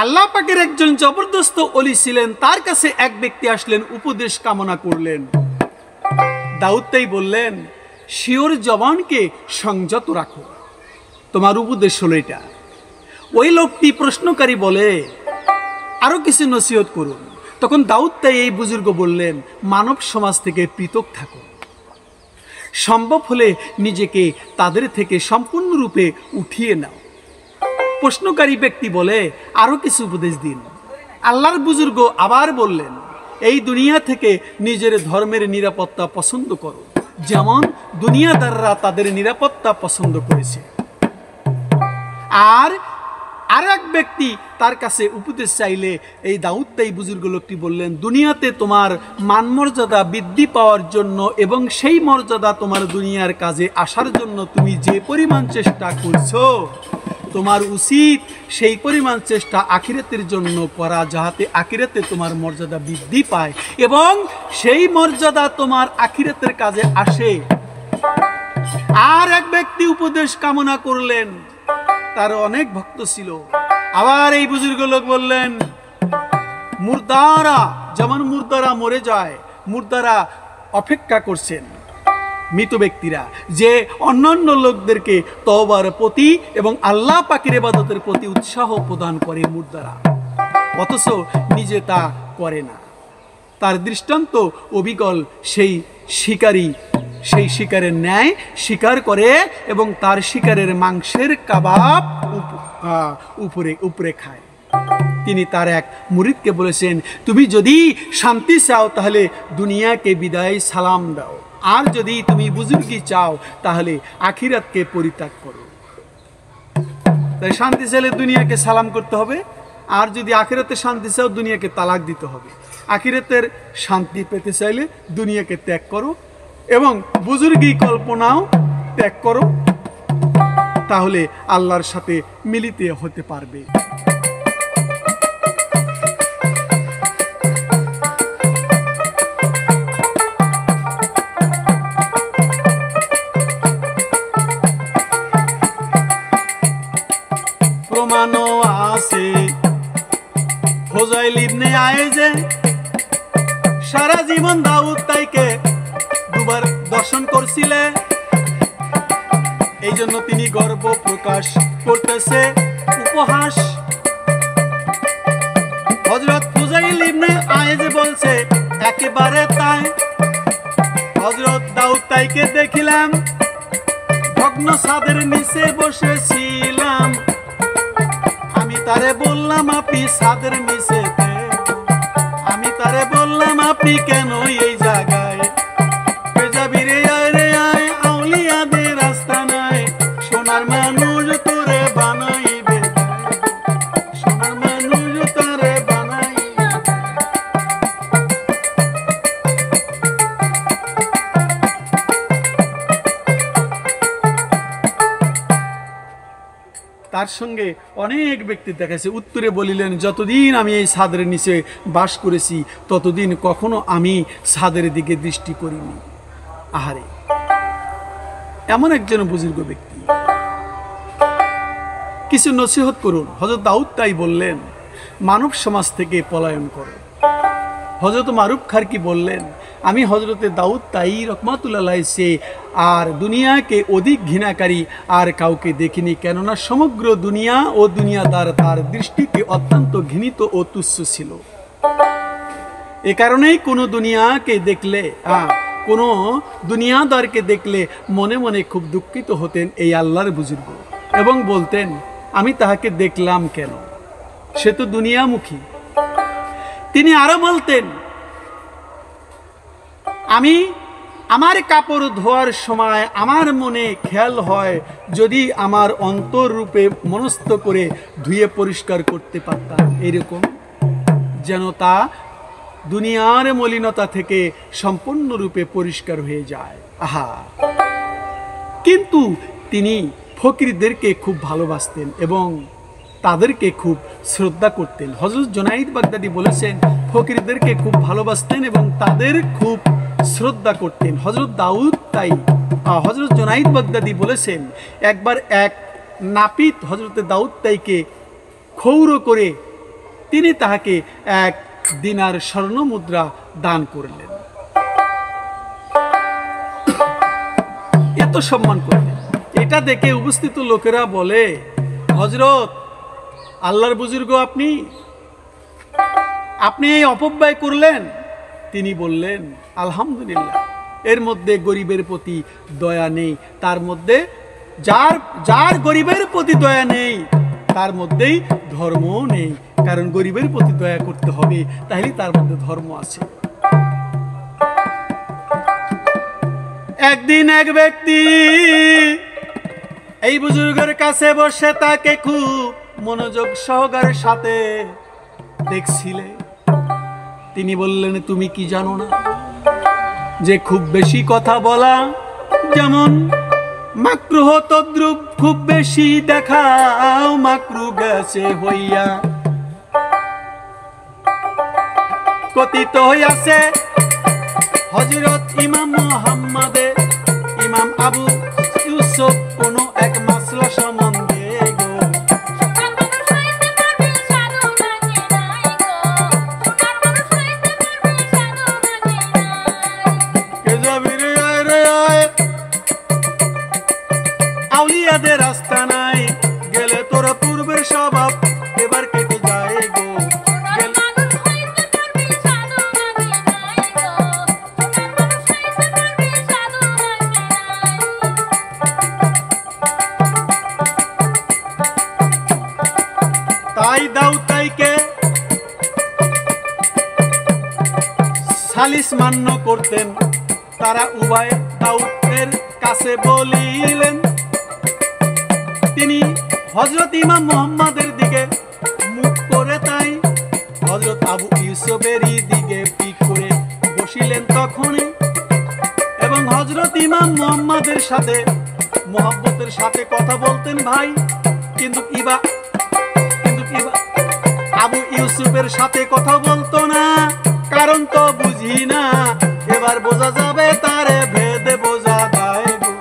আল্লাহ পাকের একজন জবরদস্ত ওলি ছিলেন, তার কাছে এক ব্যক্তি আসলেন, উপদেশ কামনা করলেন। দাউদ তাই বললেন, শিওর জবানকে সংযত রাখো, তোমার উপদেশ হলো এটা। ওই লোকটি প্রশ্নকারী বলে, আরো কিছু নসিহত করুন। তখন দাউদ তাই এই বুজুর্গ বললেন, মানব সমাজ থেকে পৃথক থাকো, সম্ভব হলে নিজেকে তাদের থেকে সম্পূর্ণরূপে উঠিয়ে নাও। প্রশ্নকারী ব্যক্তি বলে, আরো কিছু উপদেশ দিন। আল্লাহর বুজুর্গ আবার বললেন, এই দুনিয়া থেকে নিজের ধর্মের নিরাপত্তা পছন্দ করো, যেমন দুনিয়াদাররা তাদের নিরাপত্তা পছন্দ করেছে। আর এক ব্যক্তি তার কাছে উপদেশ চাইলে এই দাউদ তাই বুজুর্গ লোকটি বললেন, দুনিয়াতে তোমার মান মর্যাদা বৃদ্ধি পাওয়ার জন্য এবং সেই মর্যাদা তোমার দুনিয়ার কাজে আসার জন্য তুমি যে পরিমাণ চেষ্টা করছো, তোমার উচিত সেই পরিমাণ চেষ্টা আখিরাতের জন্য করা, যাহাতে আখিরাতে তোমার মর্যাদা বৃদ্ধি পায় এবং সেই মর্যাদা তোমার আখিরাতের কাজে আসে। আর এক ব্যক্তি উপদেশ কামনা করলেন, তার অনেক ভক্ত ছিল। আবার এই বুজুর্গ লোক বললেন, মুর্দারা, যেমন মুর্দারা মরে যায়, মুর্দারা অপেক্ষা করছেন, মৃত ব্যক্তিরা, যে অন্যান্য লোকদেরকে তওবার প্রতি এবং আল্লাহ পাকের ইবাদতের প্রতি উৎসাহ প্রদান করে মুর্দারা, অথচ নিজে তা করে না। তার দৃষ্টান্ত অবিকল সেই শিকারী, সেই শিকারের ন্যায় শিকার করে এবং তার শিকারের মাংসের কাবাব উপরে খায়। তিনি তার এক মুরিদকে বলেছেন, তুমি যদি শান্তি চাও তাহলে দুনিয়াকে বিদায় সালাম দাও, আর যদি তুমি বুজুর্গি চাও তাহলে আখিরাতকে পরিত্যাগ করো। তাই শান্তি চাইলে দুনিয়াকে সালাম করতে হবে, আর যদি আখিরাতে শান্তি চাও দুনিয়াকে তালাক দিতে হবে। আখিরাতের শান্তি পেতে চাইলে দুনিয়াকে ত্যাগ করো এবং বুজুর্গি কল্পনাও ত্যাগ করো, তাহলে আল্লাহর সাথে মিলিত হতে পারবে। প্রমাণও আছে, ফজাইল ইবনে আয়েজে সারা জীবন দাউদ তাইকে দুবার দর্শন করছিলেন, এই জন্য তিনি গর্ব প্রকাশ করতেছে। উপহাস হযরত ফুজাইল ইবনে আয়েজ বলছে, একেবারে তাই। হযরত দাউদ তাইকে দেখিলাম, ভগ্ন ছাদের নিচে বসেছিলাম, আমি তারে বললাম আপনি ছাদের নিচে, আমি তারে বললাম আপনি কেন এই জায়গায়, বেজাবিরে আয় রে আয়, আউলিয়াদের রাস্তা নাই, সোনার মানুষ তোরে বানাইবে, সোনার মানুষ তোরে বানাইবে। তার সঙ্গে অনেক ব্যক্তি দেখাচ্ছে। উত্তরে বলিলেন, যতদিন আমি এই ছাদের নিচে বাস করেছি ততদিন কখনো আমি ছাদের দিকে দৃষ্টি করিনি। আহারে, এমন একজন বুজুর্গ ব্যক্তি, কিছু নসিহত করুন। হযরত দাউদ তাই বললেন, মানব সমাজ থেকে পলায়ন করো। হযরত মারুফ খারকি বললেন, আমি হযরতে দাউদ তাই রহমাতুল্লাহ সে আর দুনিয়াকে অধিক ঘৃণাকারী আর কাউকে দেখিনি, কেননা সমগ্র দুনিয়া ও দুনিয়াদার তার দৃষ্টিতে অত্যন্ত ঘৃণিত ও তুচ্ছ ছিল। এ কারণেই কোনো দুনিয়াদারকে দেখলে মনে মনে খুব দুঃখিত হতেন এই আল্লাহর বুজুর্গ এবং বলতেন, আমি তাহাকে দেখলাম কেন, সে তো দুনিয়ামুখী। তিনি আরো বলতেন, আমার কাপড় ধোয়ার সময় আমার মনে খেয়াল হয়, যদি আমার অন্তর রূপে মনস্থ করে ধুয়ে পরিষ্কার করতে পারতাম, এরকম যেন তা দুনিয়ার মলিনতা থেকে সম্পূর্ণরূপে পরিষ্কার হয়ে যায়। আহা! কিন্তু তিনি ফকিরদেরকে খুব ভালোবাসতেন এবং তাদেরকে খুব শ্রদ্ধা করতেন। হযরত জুনাইদ বাগদাদি বলেছেন, ফকিরদেরকে খুব ভালোবাসতেন এবং তাদের খুব শ্রদ্ধা করতেন। হযরত জুনাইদ বাগদাদি বলেছেন, একবার এক নাপিত হযরত দাউদ তাইকে ক্ষৌর করে তিনি তাহাকে 1 দিনার স্বর্ণ মুদ্রা দান করলেন। এত সম্মান করলেন। এটা দেখে উপস্থিত লোকেরা বলে, হযরত, আল্লাহর বুজুর্গ আপনি এই অপব্যয় করলেন? তিনি বললেন, আলহামদুলিল্লাহ, এর মধ্যে গরিবের প্রতি দয়া নেই, তার মধ্যে যার গরিবের প্রতি দয়া নেই তার মধ্যেই ধর্ম নেই। কারণ গরিবের প্রতি দয়া করতে হবে, তাহলে তার মধ্যে ধর্ম আছে। একদিন এক ব্যক্তি এই বুজুর্গের কাছে বসে তাকে খুব মনোযোগ সহকারের সাথে দেখছিলে। তিনি বললেন, তুমি কি জানো না যে খুব বেশি কথা বলা যেমন মাকরুহ, তদ্রূপ খুব বেশি দেখাও মাকরু গেছে হইয়া। কথিত হইয়াছে হযরত ইমাম মুহাম্মদে ইমাম আবু ইউসুফ কোন এক মাসলা সম্বন্ধে আউলিয়াদের রাস্তা নাই, গেলে তোর পূর্বের স্বভাব এবার কেটে যায় গো। তাই দাউতাইকে সালিস মান্য করতেন। তারা উভয় দাউদের কাছে বলিলেন। তিনি হযরত ইমাম মুহাম্মাদের দিকে মুখ করে তাই হযরত আবু ইউসুফেরই দিকে পিঠ করে বসিলেন তখনই, এবং হযরত ইমাম মুহাম্মাদের সাথে মুহাব্বতের সাথে কথা বলতেন ভাই। কিন্তু আবু ইউসুফের সাথে কথা বলতো না, কারণ তো বুঝি না। এবার বোঝা যাবে তারে ভেদে বোঝা যায় গো।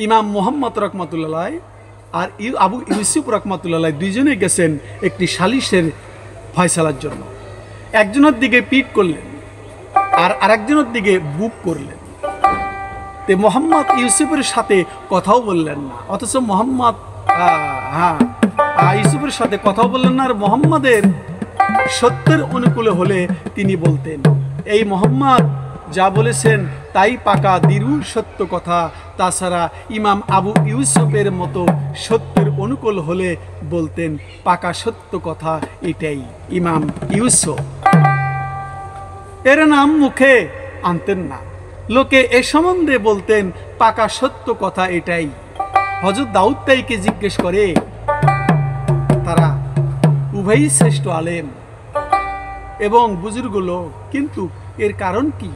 ইমাম মুহাম্মদ রহমাতুল্লাহ আর আবু ইউসুফ রহমাতুল্লাহ দুইজনে গেছেন একটি সালিশের ফয়সালার জন্য। একজনের দিকে পিঠ করলেন আর আরেকজনের দিকে বুক করলেন। তে মোহাম্মদ ইউসুফের সাথে কথাও বললেন না, অথচ মোহাম্মদ ইউসুফের সাথে কথাও বললেন না। আর মোহাম্মদের সত্যের অনুকূলে হলে তিনি বলতেন, এই মোহাম্মদ যা বলেছেন তাই পাকা দৃঢ় সত্য কথা। তাছাড়া ইমাম আবু ইউসুফের মতো সত্যের অনুকূল হলে বলতেন পাকা সত্য কথা, এটাই ইমাম ইউসুফ। এর নাম মুখে আনতেন না, লোকে এ সম্বন্ধে বলতেন পাকা সত্য কথা এটাই। হযরত দাউদ তাইকে জিজ্ঞেস করে, তারা উভয়ই শ্রেষ্ঠ আলেম এবং বুজুর্গ লোক, কিন্তু এর কারণ কি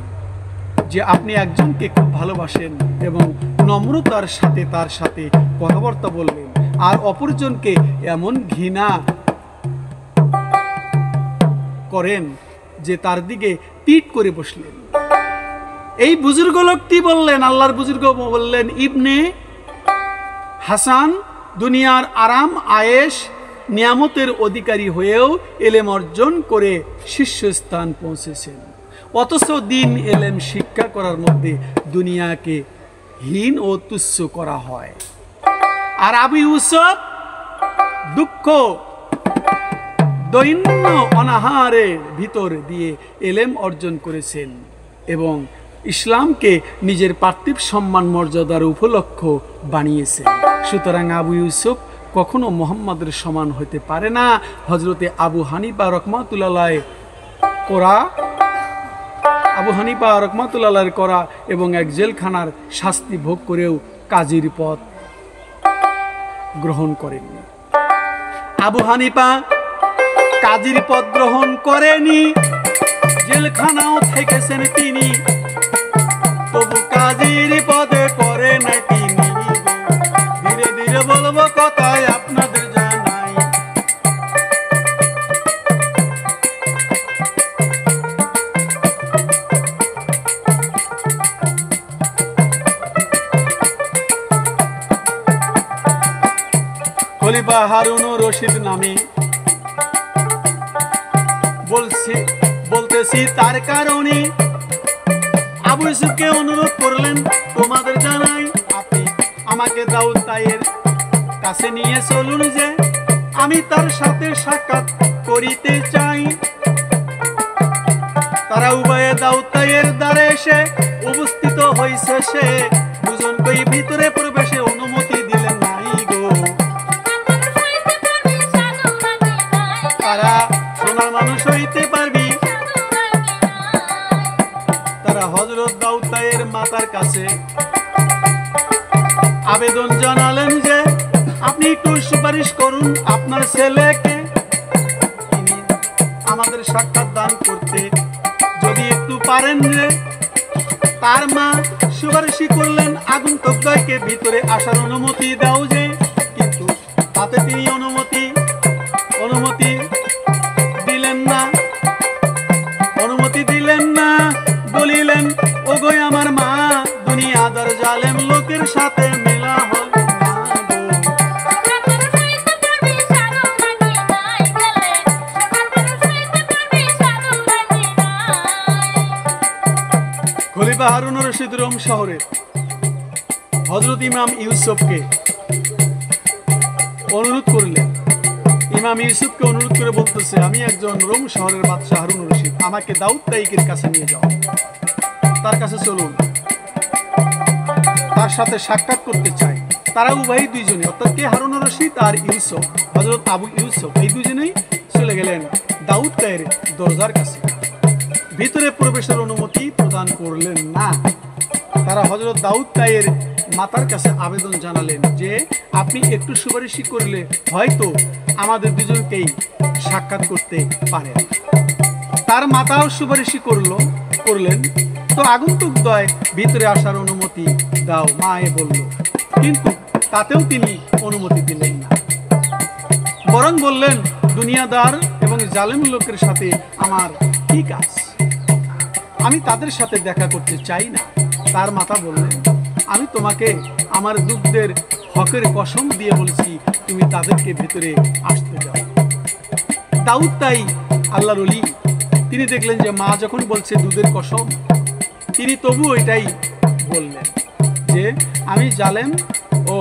যে আপনি একজনকে খুব ভালোবাসেন এবং নম্রতার সাথে তার সাথে কথাবার্তা বলবেন, আর অপরজনকে এমন ঘৃণা করেন যে তার দিকে পিঠ করে বসলেন। এই বুজুর্গ লোকটি বললেন, আল্লাহর বুজুর্গ বললেন, ইবনে হাসান দুনিয়ার আরাম আয়েশ নিয়ামতের অধিকারী হয়েও এলেম অর্জন করে শীর্ষস্থান পৌঁছেছেন, অথচ দিন এলেম শিক্ষা করার মধ্যে দুনিয়াকে হীন ও তুচ্ছ করা হয়। আর আবু ইউসুফ দুঃখ দৈন্য অনাহারের ভিতর দিয়ে এলেম অর্জন করেছেন এবং ইসলামকে নিজের পার্থিব সম্মান মর্যাদার উপলক্ষ বানিয়েছেন। সুতরাং আবু ইউসুফ কখনো মুহাম্মাদের সমান হতে পারে না। হযরতে আবু হানিফা রহমাতুল্লাহ করা এবং এক জেলখানার শাস্তি ভোগ করেও কাজীর পদ গ্রহণ করেননি। আবু হানিফা কাজীর পদ গ্রহণ করেনি, জেলখানাও থেকেছেন তিনি, তবু কাজীর পদে পড়ে না তিনি। ধীরে ধীরে বলবো কথায় আপনাদের জানাই, খলিফা হারুন রশিদ নামে বলতেছি তার কারণে আবু ইউসুফকে অনুরোধ করলেন, তোমাদের জানাই আপনি আমাকে দাউদ তাইয়ের কাছে নিয়ে চলুন যে আমি তার সাথে সাক্ষাৎ করিতে চাই। তারা উভয়ে দাউদ তাইয়ের দ্বারে এসে উপস্থিত হইছে, সে দুজনকেই ভিতরে প্রবেশে অনুমতি দিলেন নাই গো। তারা সোনার মানুষ হইতে পারবি। তারা হযরত দাউদ তাইয়ের মাতার কাছে আবেদন জানালেন যে আপনি একটু সুপারিশ করুন আপনার ছেলেকে তিনি আমাদের সাক্ষাৎ দান করতে যদি একটু পারেন রে। তার মা সুপারিশই করলেন আগন্তুকদ্বয়কে ভিতরে আসার অনুমতি দাও যে, কিন্তু তাতে তিনি অনুমতি দিলেন না। বলিলেন, ওগো আমার মা, দুনিয়াদার জালেম লোকের সাথে মেলা হল না গো। খলিফা হারুন রশিদ রোম শহরে হযরত ইমাম ইউসুফকে অনুরোধ করলেন। ইমাম ইউসুফকে অনুরোধ করে বলতেছে, আমি একজন রোম শহরের বাদশা হারুন রশিদ, আমাকে দাউদ তাইয়ের কাছে নিয়ে যাও, তার কাছে চলুন, তার সাথে সাক্ষাৎ করতে চাই। তারা উভয়ই দুইজনে, অর্থাৎ কে হারুন রশিদ আর ইউসুফ, হযরত আবু ইউসুফ, এই দুইজনেই চলে গেলেন দাউদ তাইয়ের দরজার কাছে। ভিতরে প্রবেশের অনুমতি প্রদান করলেন না। তারা হযরত দাউদ তাইয়ের মাতার কাছে আবেদন জানালেন যে আপনি একটু সুপারিশ করলে হয়তো আমাদের দুজনকেই সাক্ষাৎ করতে পারেন। তার মাতাও সুপারিশ করলেন, তো আগন্তুকদ্বয় ভিতরে আসার অনুমতি দাও মায়ে বলল, কিন্তু তাতেও তিনি অনুমতি দিলেন না, বরং বললেন, দুনিয়াদার এবং জালেম লোকের সাথে আমার কি কাজ, আমি তাদের সাথে দেখা করতে চাই না। তার মাতা বললেন, আমি তোমাকে আমার দুধের হকের কসম দিয়ে বলছি, তুমি তাদেরকে ভেতরে আসতে দাও। দাউদ তাই আল্লাহর ওলি, তিনি দেখলেন যে মা যখন বলছে দুধের কসম, তিনি তবু এটাই বললেন যে আমি জালেম ও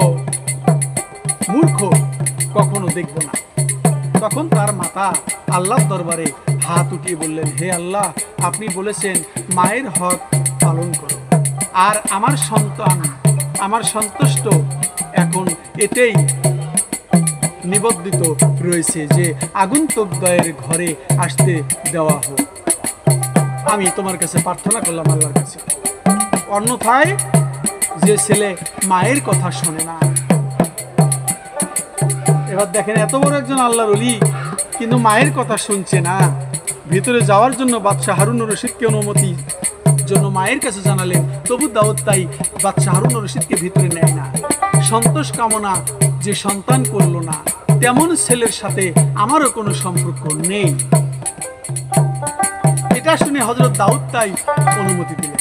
মূর্খ কখনো দেখব না। তখন তার মাতা আল্লাহর দরবারে হাত উঠিয়ে বললেন, হে আল্লাহ, আপনি বলেছেন মায়ের হক পালন করো, আর আমার সন্তান আমার সন্তুষ্ট এখন এতেই নিবদ্ধিত রয়েছে যে আগন্তুকদ্বয়ের ঘরে আসতে দেওয়া হোক। আমি তোমার কাছে প্রার্থনা করলাম আল্লাহর কাছে, অন্যথায় যে ছেলে মায়ের কথা শোনে না। এবার দেখেন, এত বড় একজন আল্লাহর ওলি কিন্তু মায়ের কথা শুনছে না। ভিতরে যাওয়ার জন্য বাদশা হারুন রশিদকে অনুমতি জন্য মায়ের কাছে জানালেন, তবু দাউদ তাই বাদশা হারুন রশিদকে ভিতরে নেয় না। সন্তোষ কামনা যে সন্তান করলো না, তেমন ছেলের সাথে আমারও কোনো সম্পর্ক নেই। এটা শুনে হযরত দাউদ তাই অনুমতি দিলেন।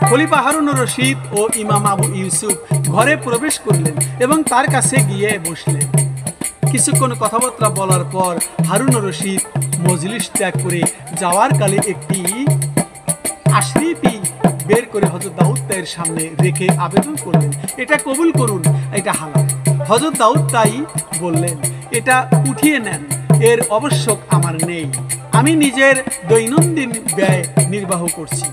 খলিফা হারুন রশিদ ও ইমাম আবু ইউসুফ ঘরে প্রবেশ করলেন এবং তার কাছে গিয়ে বসলেন। কিছুক্ষণ কথাবার্তা বলার পর হারুন রশিদ মজলিস ত্যাগ করে যাওয়ার কালে একটি আশরিফি বের করে হযরত দাউদ তাইয়ের সামনে রেখে আবেদন করলেন, এটা কবুল করুন, এটা হালাল। হযরত দাউদ তাই বললেন, এটা উঠিয়ে নেন, এর আবশ্যক আমার নেই, আমি নিজের দৈনন্দিন ব্যয় নির্বাহ করছি,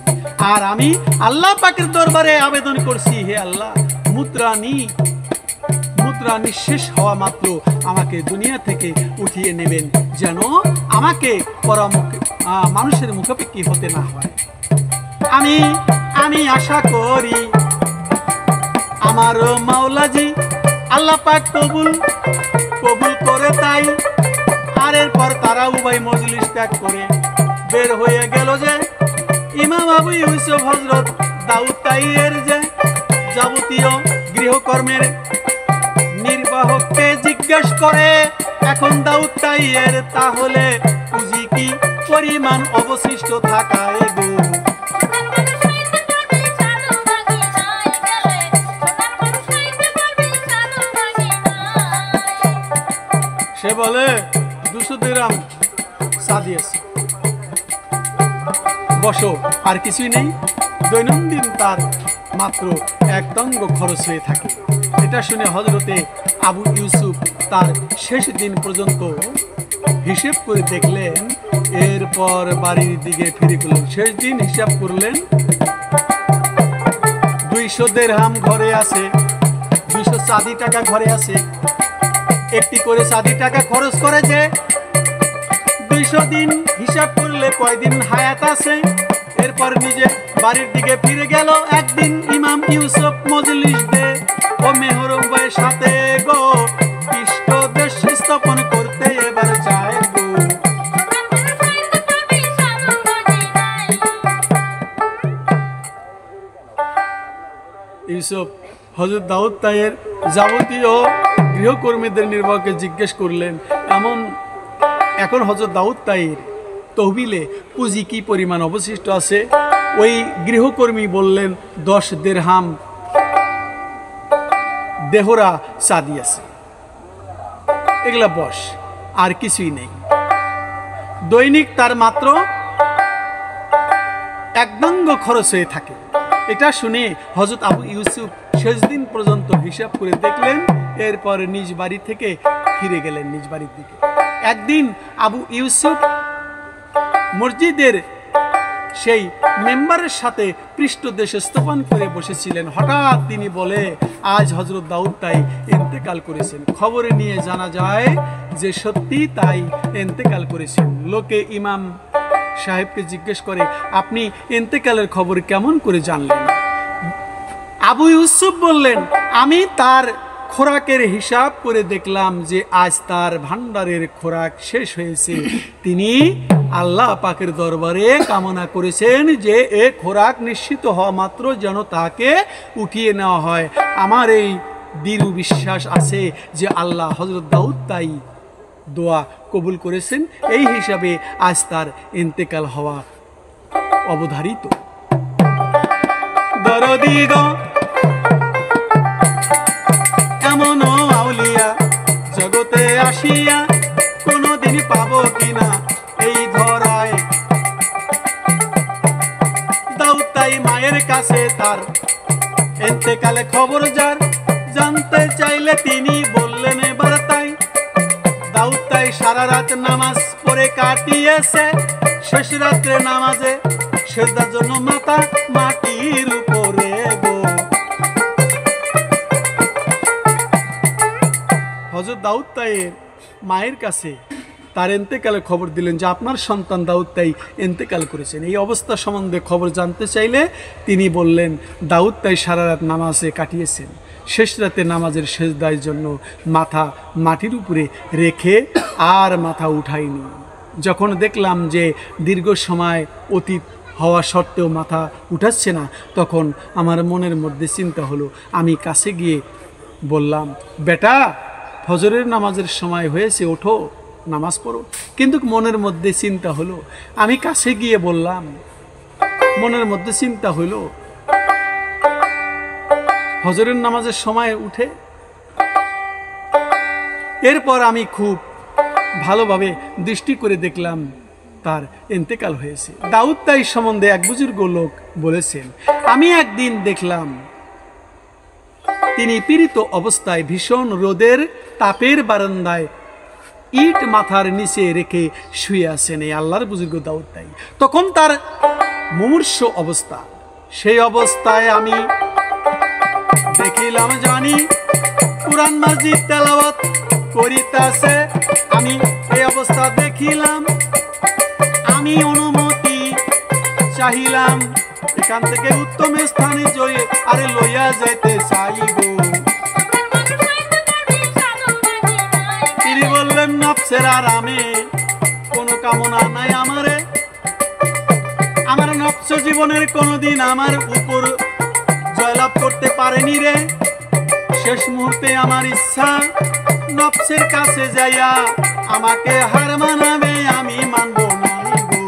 আর আমি আল্লাহ পাকের দরবারে আবেদন করছি, হে আল্লাহ, মুদ্রা নিঃশেষ হওয়া মাত্র আমাকে দুনিয়া থেকে উঠিয়ে নেবেন, যেন আমাকে মানুষের মুখাপেক্ষী হতে না হয়। আমি আশা করি আমার মাওলাজি আল্লাহ পাক কবুল করে তাই। আর এরপর তারা উভয় মজলিস ত্যাগ করে বের হয়ে গেল যে ইমাম আবু ইউসুফ হযরত দাউদ তাইয়ের যে যাবতীয় গৃহকর্মের নির্বাহককে জিজ্ঞেস করে, এখন দাউদ তাইয়ের তাহলে পুঁজি কি পরিমাণ অবশিষ্ট থাকায় গো? বলে 200 দিরহাম চাঁদি আছে, বসো, আর কিছুই নেই। দৈনন্দিন তার মাত্র 1 দণ্ড খরচ হয়ে থাকে। এটা শুনে হযরতে আবু ইউসুফ তার শেষ দিন পর্যন্ত হিসেব করে দেখলেন, এরপর বাড়ির দিকে ফিরে গেলেন। শেষ দিন হিসাব করলেন, 200 দিরহাম ঘরে আছে, 200 চাঁদি টাকা ঘরে আছে। একটি করে চাঁদি টাকা খরচ করেছে। 200 দিন হিসাব করলে কয়দিন হায়াত আছে। এরপর নিজে বাড়ির দিকে ফিরে গেল। একদিন ইমাম ইউসুফ মজলিস দে ও মেহরুম ভাইয়ের সাথে গো ইষ্ট দেশ স্থাপন করতে এবার যায় গো। ইউসুফ হযরত দাউদ তাইয়ের যাবতীয় গৃহকর্মীদের নির্বাহকে জিজ্ঞেস করলেন। এখন হযরত দাউদ তাইয়ের তহবিলে পুঁজি কি পরিমাণ অবশিষ্ট আছে? ওই গৃহকর্মী বললেন 10 দিরহাম দেহরা চাঁদি আছে, এগুলা বস, আর কিছুই নেই। দৈনিক তার মাত্র 1 দণ্ড খরচ হয়ে থাকে। এটা শুনে হযরত আবু ইউসুফ শেষ দিন পর্যন্ত হিসাব করে দেখলেন। এরপর নিজ বাড়ি থেকে ফিরে গেলেন নিজ বাড়ির দিকে। একদিন আবু ইউসুফ মসজিদের সেই মেম্বারের সাথে পৃষ্ঠদেশ স্থাপন করে বসেছিলেন। হঠাৎ তিনি বলে, আজ হযরত দাউদ তাই ইন্তেকাল করেছেন। খবরে নিয়ে জানা যায় যে সত্যি তাই ইন্তেকাল করেছেন। লোকে ইমাম সাহেবকে জিজ্ঞেস করে, আপনি ইন্তেকালের খবর কেমন করে জানলেন? আবু ইউসুফ বললেন, আমি তার খোরাকের হিসাব করে দেখলাম যে আজ তার ভান্ডারের খোরাক শেষ হয়েছে। তিনি আল্লাহ পাকের দরবারে কামনা করেছেন যে এ খোরাক নিশ্চিত হওয়া মাত্র যেন তাকে উঠিয়ে নেওয়া হয়। আমার এই দৃঢ় বিশ্বাস আছে যে আল্লাহ হযরত দাউদ তাই দোয়া কবুল করেছেন। এই হিসাবে আজ তার ইন্তেকাল হওয়া অবধারিত। দরদি গো এমন আউলিয়া জগতে আসিয়া কোনদিন পাবো কিনা এই ধরায়। দাউদ তাই মায়ের কাছে তার ইন্তেকালে খবর যার জানতে চাইলে তিনি বললেন এবার তাই। দাউদ তাই সারা রাত নামাজ পড়ে কাটিয়েছে। শেষ রাত্রে নামাজে সেজদার জন্য মাথা মাটির উপরে গো। হযরত দাউদ তাইয়ের মায়ের কাছে তার ইন্তেকালের খবর দিলেন যে আপনার সন্তান দাউদ তাই ইন্তেকাল করেছেন। এই অবস্থা সম্বন্ধে খবর জানতে চাইলে তিনি বললেন, দাউদ তাই সারা রাত নামাজে কাটিয়েছেন। শেষ রাতে নামাজের সেজদার জন্য মাথা মাটির উপরে রেখে আর মাথা উঠায়নি। যখন দেখলাম যে দীর্ঘ সময় অতীত হওয়া সত্ত্বেও মাথা উঠাচ্ছে না, তখন আমার মনের মধ্যে চিন্তা হলো। আমি কাছে গিয়ে বললাম, বেটা ফজরের নামাজের সময় হয়েছে, ওঠো নামাজ পড়ো। কিন্তু মনের মধ্যে চিন্তা হলো, আমি কাছে গিয়ে বললাম, মনের মধ্যে চিন্তা হলো ফজরের নামাজের সময় উঠে। এরপর আমি খুব ভালোভাবে দৃষ্টি করে দেখলাম তার ইন্তেকাল হয়েছে। দাউদ তাই সম্বন্ধে এক বুজুর্গ লোক বলেছেন, আমি একদিন দেখলাম তিনি পীড়িত অবস্থায় ভীষণ রোদের তাপের বারান্দায় ইট মাথার নিচে রেখে শুয়ে আছেন এই আল্লাহর বুজুর্গ দাউদ তাই। তখন তার মুমূর্ষু অবস্থা। সেই অবস্থায় আমি দেখিলাম জানি কুরআন মাজিদ তেলাওয়াত করিতেছে। আমি এই অবস্থা দেখিলাম, আমি অনুমতি চাহিলাম এখান থেকে উত্তম স্থানে জয়ে আরে লইয়া যাইতে চাইব। তিনি বললেন, নফসের আরামে কোনো কামনা নাই আমারে। আমার নফস জীবনের কোনোদিন আমার উপর জয়লাভ করতে পারেনি রে। শেষ মুহূর্তে আমার ইচ্ছা নফসের কাছে যাইয়া আমাকে হার মানাবে, আমি মানব না গো।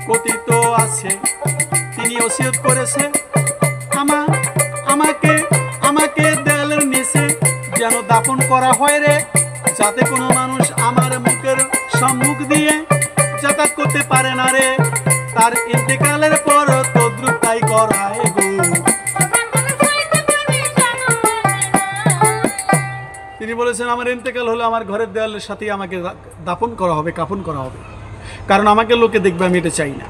কথিত আছে তিনি ওসিয়ত দাফন করা হয় রে, যাতে কোনো মানুষ আমার মুখের সম্মুখ দিয়ে যাতায়াত করতে পারে না রে। তার ইন্তেকালের পর তদ্রুপ তাই করায় গো। তিনি বলেছেন আমার ইন্তেকাল হলে আমার ঘরের দেওয়ালের সাথে আমাকে দাফন করা হবে, কাফন করা হবে, কারণ আমাকে লোকে দেখবে, আমি এটা চাই না।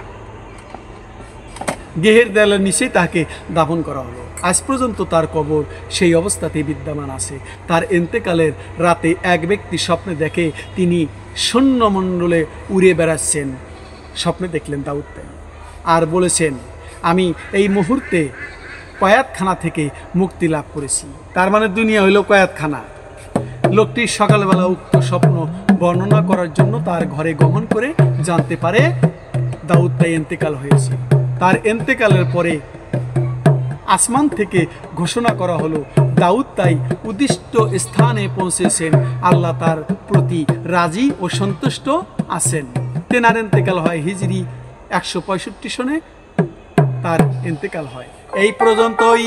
গৃহের দেয়ালের নিচেই তাকে দাফন করা হলো। আজ পর্যন্ত তার কবর সেই অবস্থাতেই বিদ্যমান আছে। তার ইন্তেকালের রাতে এক ব্যক্তি স্বপ্নে দেখে তিনি শূন্যমণ্ডলে উড়ে বেড়াচ্ছেন। স্বপ্নে দেখলেন দাউদ তাই, আর বলেছেন আমি এই মুহূর্তে কয়াতখানা থেকে মুক্তি লাভ করেছি। তার মানে দুনিয়া হইল কয়াতখানা। লোকটি সকালবেলা উক্ত স্বপ্ন বর্ণনা করার জন্য তার ঘরে গমন করে জানতে পারে দাউদ তাই ইন্তেকাল হয়েছে। তার ইন্তেকালের পরে আসমান থেকে ঘোষণা করা হলো দাউদ তাই উদ্দিষ্ট স্থানে পৌঁছেছেন, আল্লাহ তার প্রতি রাজি ও সন্তুষ্ট আছেন। তেনার ইন্তেকাল হয় হিজরি 165 সনে, তার ইন্তেকাল হয়। এই পর্যন্তই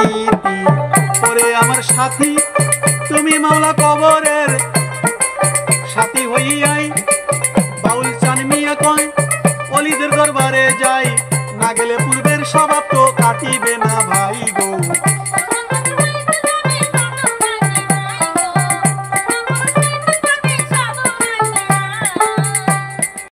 পরে আমার সাথী তুমি মাওলা কবরের সাথী হইয়াই, বাউল চান মিয়া কয় অলিদের দরবারে যাই, না গেলে পূর্বের স্বভাব তো কাটিবে না।